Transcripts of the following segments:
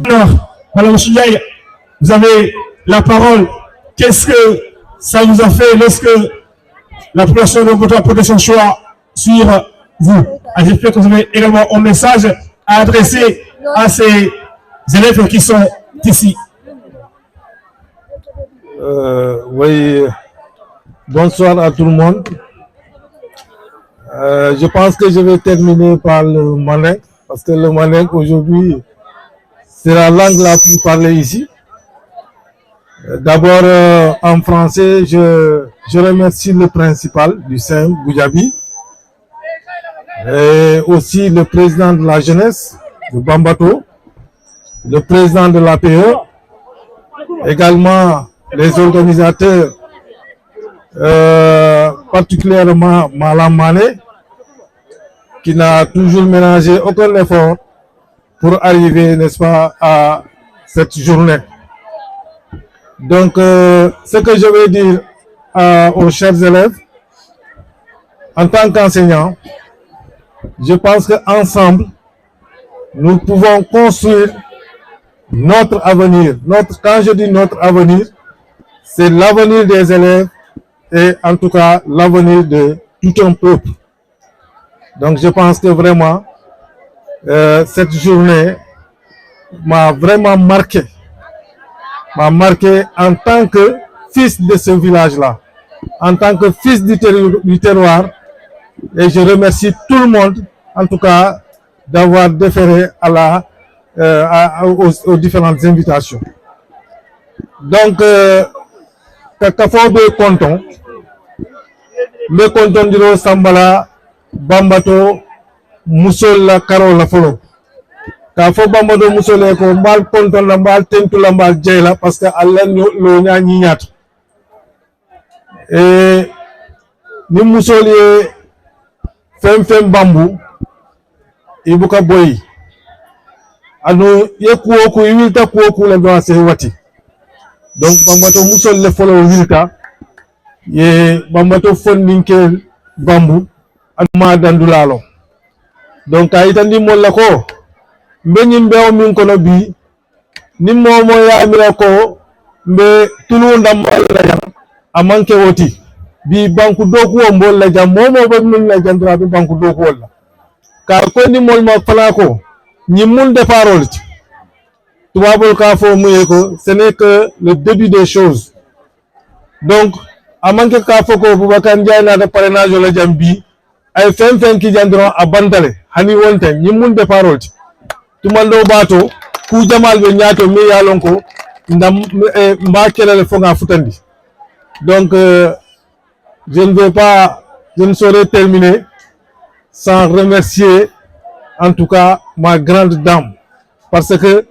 Alors, Madame Chouyaï, vous avez la parole. Qu'est-ce que ça vous a fait lorsque la population de votre protection choix sur vous? J'espère que vous avez également un message à adresser à ces élèves qui sont ici. Oui, bonsoir à tout le monde. Je pense que je vais terminer par le mandingue, parce que le mandingue aujourd'hui, c'est la langue la plus parlée ici. D'abord, en français, je remercie le principal du CEM, Goudiaby, et aussi le président de la jeunesse de Bambato, le président de l'APE, également les organisateurs, particulièrement Malam Mané, qui n'a toujours ménagé aucun effort pour arriver, n'est-ce pas, à cette journée. Donc, ce que je vais dire aux chers élèves, en tant qu'enseignants, je pense qu'ensemble, nous pouvons construire notre avenir. Quand je dis notre avenir, c'est l'avenir des élèves et en tout cas l'avenir de tout un peuple. Donc je pense que vraiment, cette journée m'a vraiment marqué. M'a marqué en tant que fils de ce village-là, en tant que fils du terroir. Et je remercie tout le monde, en tout cas, d'avoir déféré aux différentes invitations. Donc, Kakafo de Konton, le Konton de Sambala, Bambato, Moussol la Karo la Folo. Kafo Bambato Moussol ko mbal Konton la mbal tentu la mbal djela parce que Allah lo nya ñiñat. Et ni Moussol ye fem bambu ibuka boy. Ano ye kuoku iwilta kuoku le doa se wati. Donc Bambato Moussol le folo wilta ye Bambato fondinkel bambu anuma dandulalo. Donc ayitandi molla ko mbenyim be o min kono bi ni momo ya amira ko mbe tulu ndam la jam amanke woti bi banku doku o mbol la jam momo be min la jandra bi banku doku wala ka ko ni mol ma fala ko ñi mun déparol ci tubabul ka fo muye ko ce n'est que le début des choses. Donc amanke ka fo ko Boubacar Ndiaye na de parrainage la jam bi ay fen ki jandron abandale hani wonte ñi mun déparol ci tumando bato ku jamal be ñaato mi yalon ko ndam mba kelale fo nga futandi. Donc je ne saurais terminer sans remercier en tout cas ma grande dame, parce que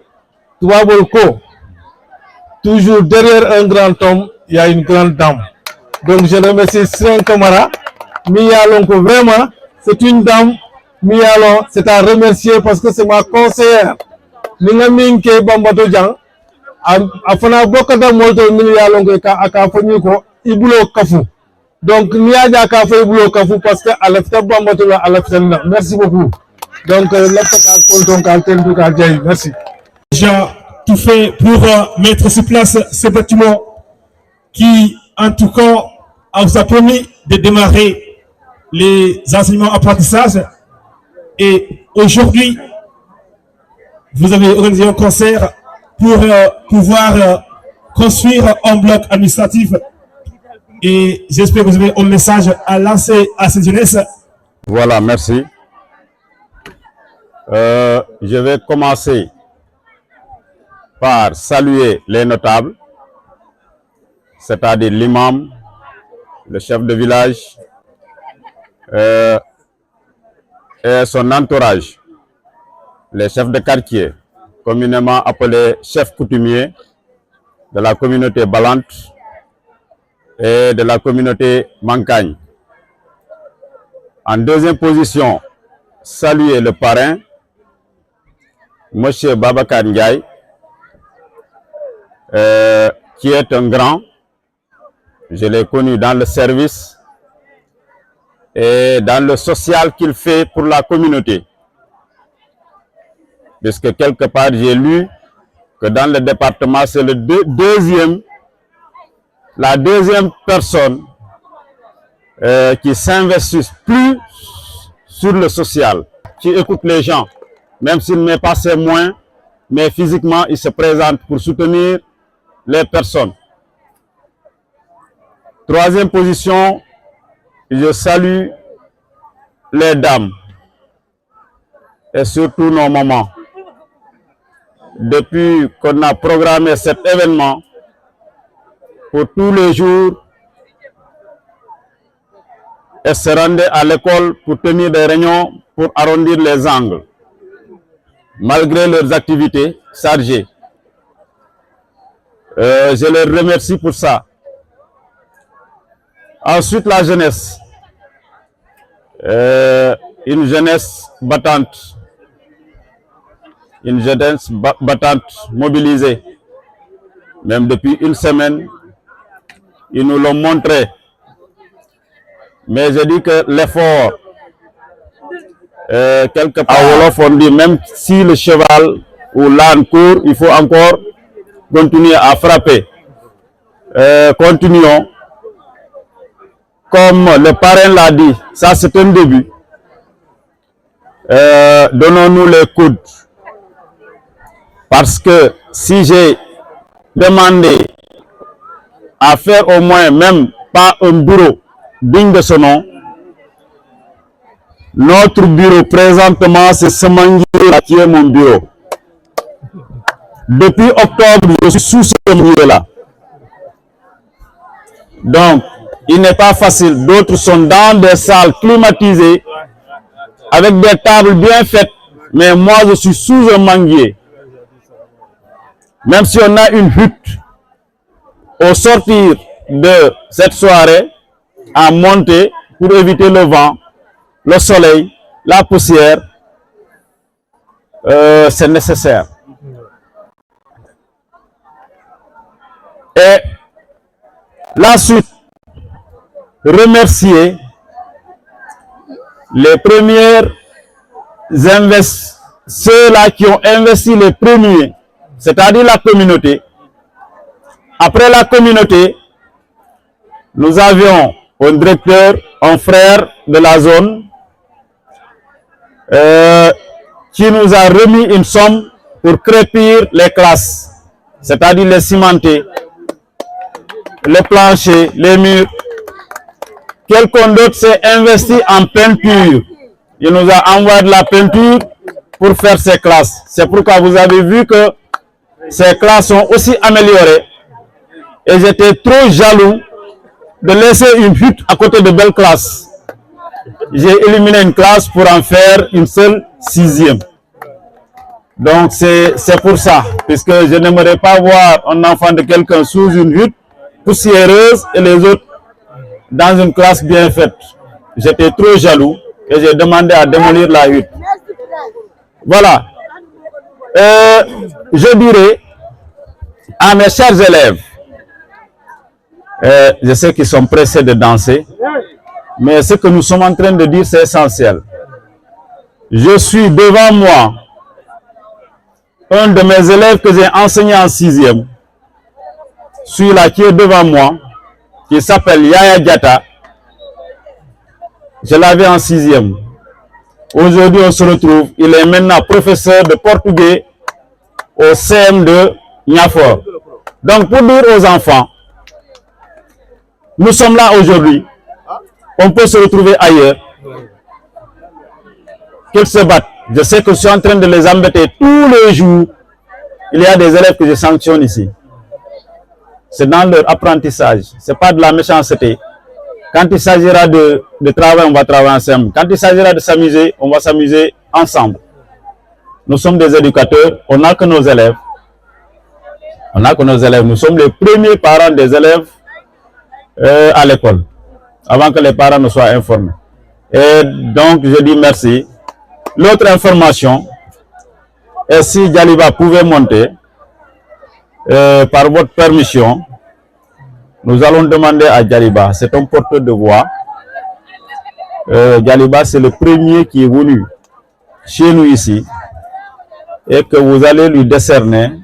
Toubabol ko toujours derrière un grand homme il y a une grande dame. Donc je remercie Sren Kamara mi yalon ko vraiment c'est une dame. Miyalo, c'est à remercier parce que c'est ma conseillère. Ninga minke Bambato Jang, afana bokada molto miyalo ka akafoni ko ibulo kafu. Donc niaja kafu ibulo kafu parce que alafta Bambato la alafta. Merci beaucoup. Donc l'afta ka konton ka tendu ka jay. Merci. déjà tout fait pour mettre sur place ce bâtiment qui, en tout cas, vous a permis de démarrer les enseignements apprentissages. Et aujourd'hui, vous avez organisé un concert pour pouvoir construire un bloc administratif. Et j'espère que vous avez un message à lancer à cette jeunesse. Voilà, merci. Je vais commencer par saluer les notables, c'est-à-dire l'imam, le chef de village et son entourage, les chefs de quartier, communément appelés chefs coutumiers de la communauté Balante et de la communauté Mancagne. En deuxième position, saluer le parrain, M. Babacar Ndiaye, qui est un grand. Je l'ai connu dans le service et dans le social qu'il fait pour la communauté. Puisque quelque part, j'ai lu que dans le département, c'est la deuxième personne qui s'investit plus sur le social, qui écoute les gens, même s'il ne met pas ses moyens, mais physiquement, il se présente pour soutenir les personnes. Troisième position, je salue les dames et surtout nos mamans. Depuis qu'on a programmé cet événement, pour tous les jours, elles se rendaient à l'école pour tenir des réunions, pour arrondir les angles, malgré leurs activités chargées. Je les remercie pour ça. Ensuite, la jeunesse. Une jeunesse battante. Une jeunesse battante, mobilisée. Même depuis une semaine, ils nous l'ont montré. Mais je dis que l'effort, quelque part, à Wolof, on dit même si le cheval ou l'âne court, il faut encore continuer à frapper. Continuons. Comme le parrain l'a dit, ça c'est un début. Donnons-nous les coudes. Parce que si j'ai demandé à faire au moins même pas un bureau digne de ce nom, notre bureau présentement c'est ce manguier qui est mon bureau. Depuis octobre, je suis sous ce manguier-là. Donc, il n'est pas facile. D'autres sont dans des salles climatisées, avec des tables bien faites, mais moi je suis sous un manguier. Même si on a une hutte, au sortir de cette soirée, à monter pour éviter le vent, le soleil, la poussière, c'est nécessaire. Et la suite, remercier les premières ceux-là qui ont investi les premiers, c'est-à-dire la communauté. Après la communauté, nous avions un directeur, un frère de la zone, qui nous a remis une somme pour crépir les classes, c'est-à-dire les cimenter, les planchers, les murs. Quelqu'un d'autre s'est investi en peinture. Il nous a envoyé de la peinture pour faire ces classes. C'est pourquoi vous avez vu que ces classes sont aussi améliorées. Et j'étais trop jaloux de laisser une hutte à côté de belles classes. J'ai éliminé une classe pour en faire une seule 6e. Donc c'est pour ça, puisque je n'aimerais pas voir un enfant de quelqu'un sous une hutte poussiéreuse et les autres dans une classe bien faite. J'étais trop jaloux et j'ai demandé à démolir la hutte. Voilà. Je dirais à mes chers élèves, je sais qu'ils sont pressés de danser, mais ce que nous sommes en train de dire, c'est essentiel. Je suis devant moi un de mes élèves que j'ai enseigné en 6e, celui-là qui est devant moi, qui s'appelle Yaya Diata. Je l'avais en 6e. Aujourd'hui, on se retrouve. Il est maintenant professeur de portugais au CM de Niafor. Donc, pour dire aux enfants, nous sommes là aujourd'hui. On peut se retrouver ailleurs. Qu'ils se battent. Je sais que je suis en train de les embêter tous les jours. Il y a des élèves que je sanctionne ici. C'est dans leur apprentissage. Ce n'est pas de la méchanceté. Quand il s'agira de travail, on va travailler ensemble. Quand il s'agira de s'amuser, on va s'amuser ensemble. Nous sommes des éducateurs. On n'a que nos élèves. On n'a que nos élèves. Nous sommes les premiers parents des élèves à l'école, avant que les parents ne soient informés. Et donc, je dis merci. L'autre information, est si Djaliba pouvait monter, par votre permission, nous allons demander à Djaliba, c'est un porteur de voix. Djaliba, c'est le premier qui est venu chez nous ici, et que vous allez lui décerner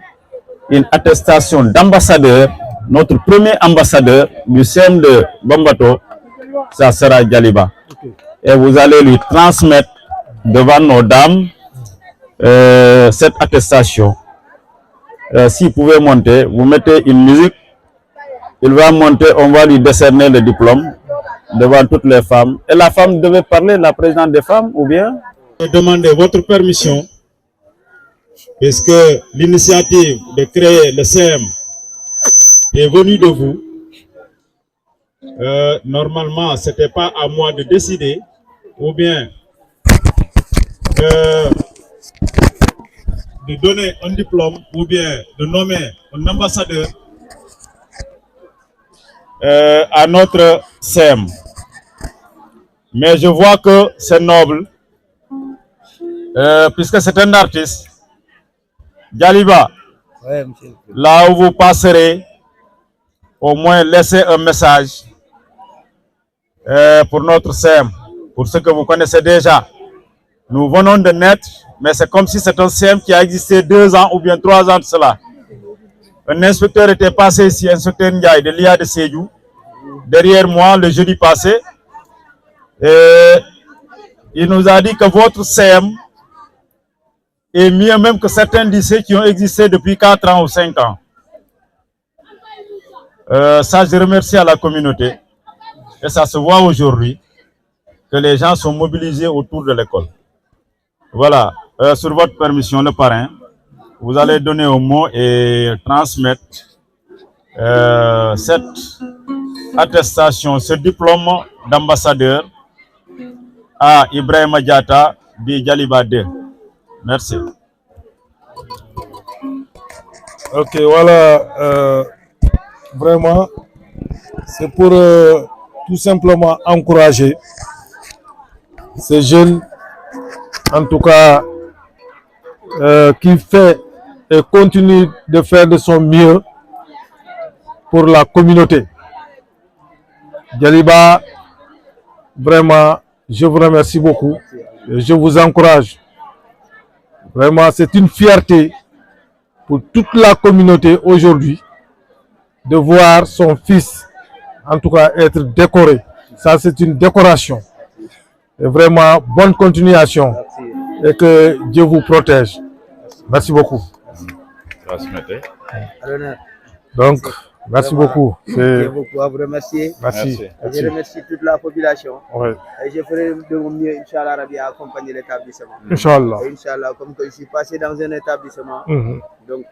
une attestation d'ambassadeur. Notre premier ambassadeur du CM de Bambato, ça sera Djaliba. Et vous allez lui transmettre devant nos dames cette attestation. S'il pouvait monter, vous mettez une musique, il va monter, on va lui décerner le diplôme devant toutes les femmes. Et la femme devait parler, la présidente des femmes, ou bien? Je demande votre permission, puisque l'initiative de créer le CM est venue de vous. Normalement, ce n'était pas à moi de décider, ou bien de donner un diplôme, ou bien de nommer un ambassadeur à notre CM. Mais je vois que c'est noble, puisque c'est un artiste. Djaliba, ouais, monsieur. Là où vous passerez, au moins laissez un message pour notre CM, pour ceux que vous connaissez déjà. Nous venons de naître, mais c'est comme si c'est un CM qui a existé 2 ans ou bien 3 ans de cela. Un inspecteur était passé ici, inspecteur Ndiaye de l'IA de Sédhiou, derrière moi le jeudi passé. Et il nous a dit que votre CM est mieux même que certains lycées qui ont existé depuis 4 ans ou 5 ans. Ça, je remercie à la communauté. Et ça se voit aujourd'hui que les gens sont mobilisés autour de l'école. Voilà, sur votre permission, le parrain, vous allez donner un mot et transmettre cette attestation, ce diplôme d'ambassadeur à Ibrahima Diata de Djaliba 2. Merci. Ok, voilà. Vraiment, c'est pour tout simplement encourager ces jeunes, en tout cas, qui fait et continue de faire de son mieux pour la communauté. Djaliba, vraiment, je vous remercie beaucoup et je vous encourage. Vraiment, c'est une fierté pour toute la communauté aujourd'hui de voir son fils, en tout cas, être décoré. Ça, c'est une décoration. Et vraiment, bonne continuation. Et que Dieu vous protège. Merci beaucoup. Donc, merci beaucoup. Je beaucoup à vous remercier. Merci. Je remercie toute la population. Ouais. Et je ferai de mon mieux, Inch'Allah, Rabbi, à accompagner l'établissement. Inch'Allah. Et Inch'Allah, comme que je suis passé dans un établissement, donc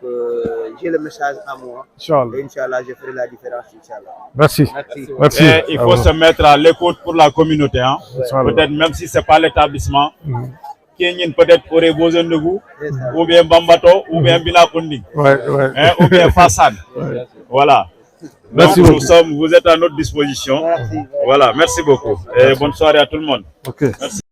j'ai le message à moi. Inch'Allah. Et Inch'Allah, je ferai la différence, Inch'Allah. Merci. Merci. Merci. Et il faut se mettre à l'écoute pour la communauté. Hein. Peut-être même si ce n'est pas l'établissement, Kenyan peut-être aurait besoin de vous, ou bien Bambato, ou bien Binakundi, ou bien Fassan. Voilà. Merci Donc, beaucoup. vous êtes à notre disposition. Merci. Voilà, merci beaucoup. Et bonne soirée à tout le monde. Ok. Merci.